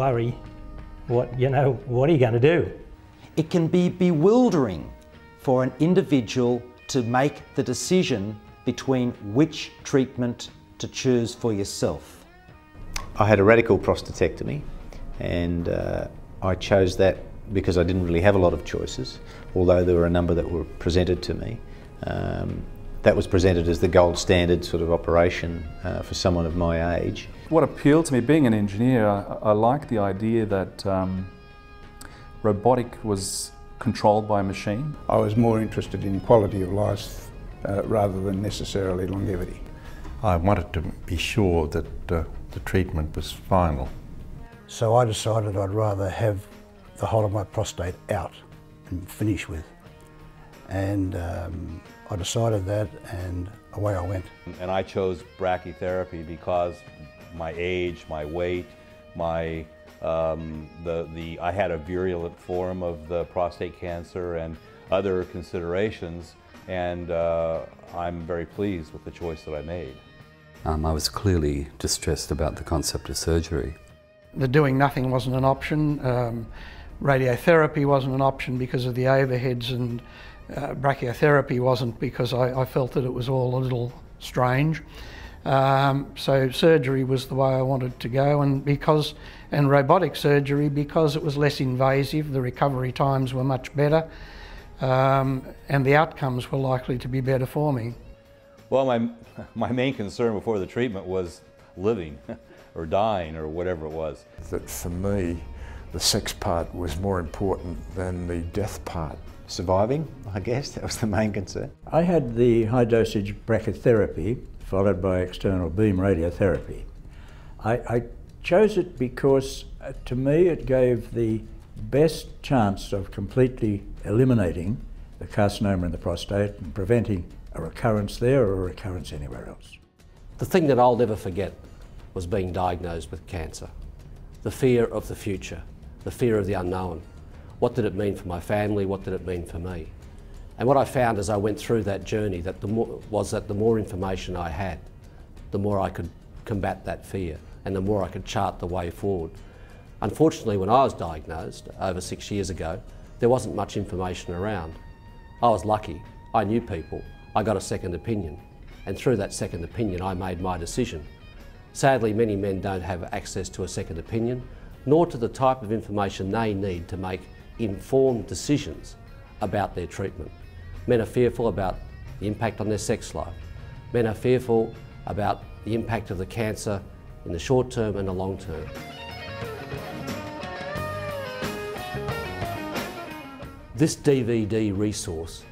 worry. What are you going to do? It can be bewildering for an individual to make the decision between which treatment to choose for yourself. I had a radical prostatectomy, and I chose that because I didn't really have a lot of choices, although there were a number that were presented to me. That was presented as the gold standard sort of operation for someone of my age. What appealed to me, being an engineer, I liked the idea that robotic was controlled by a machine. I was more interested in quality of life rather than necessarily longevity. I wanted to be sure that the treatment was final. So I decided I'd rather have the whole of my prostate out and finish with. And I decided that, and away I went. And I chose brachytherapy because my age, my weight, I had a virulent form of the prostate cancer and other considerations, and I'm very pleased with the choice that I made. I was clearly distressed about the concept of surgery. The doing nothing wasn't an option. Radiotherapy wasn't an option because of the overheads, and brachytherapy wasn't because I felt that it was all a little strange. So surgery was the way I wanted to go, and robotic surgery because it was less invasive, the recovery times were much better, and the outcomes were likely to be better for me. Well, my main concern before the treatment was living or dying or whatever it was. That for me, the sex part was more important than the death part. Surviving, I guess, that was the main concern. I had the high dosage brachytherapy followed by external beam radiotherapy. I chose it because to me it gave the best chance of completely eliminating the carcinoma in the prostate and preventing a recurrence there or a recurrence anywhere else. The thing that I'll never forget was being diagnosed with cancer. The fear of the future, the fear of the unknown. What did it mean for my family? What did it mean for me? And what I found as I went through that journey was that the more information I had, the more I could combat that fear and the more I could chart the way forward. Unfortunately, when I was diagnosed over 6 years ago, there wasn't much information around. I was lucky. I knew people. I got a second opinion. And through that second opinion, I made my decision. Sadly, many men don't have access to a second opinion, nor to the type of information they need to make informed decisions about their treatment. Men are fearful about the impact on their sex life. Men are fearful about the impact of the cancer in the short term and the long term. This DVD resource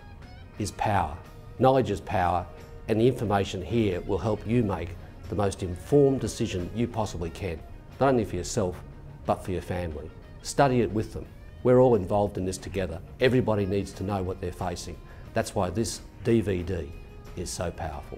is power. Knowledge is power, and the information here will help you make the most informed decision you possibly can, not only for yourself, but for your family. Study it with them. We're all involved in this together. Everybody needs to know what they're facing. That's why this DVD is so powerful.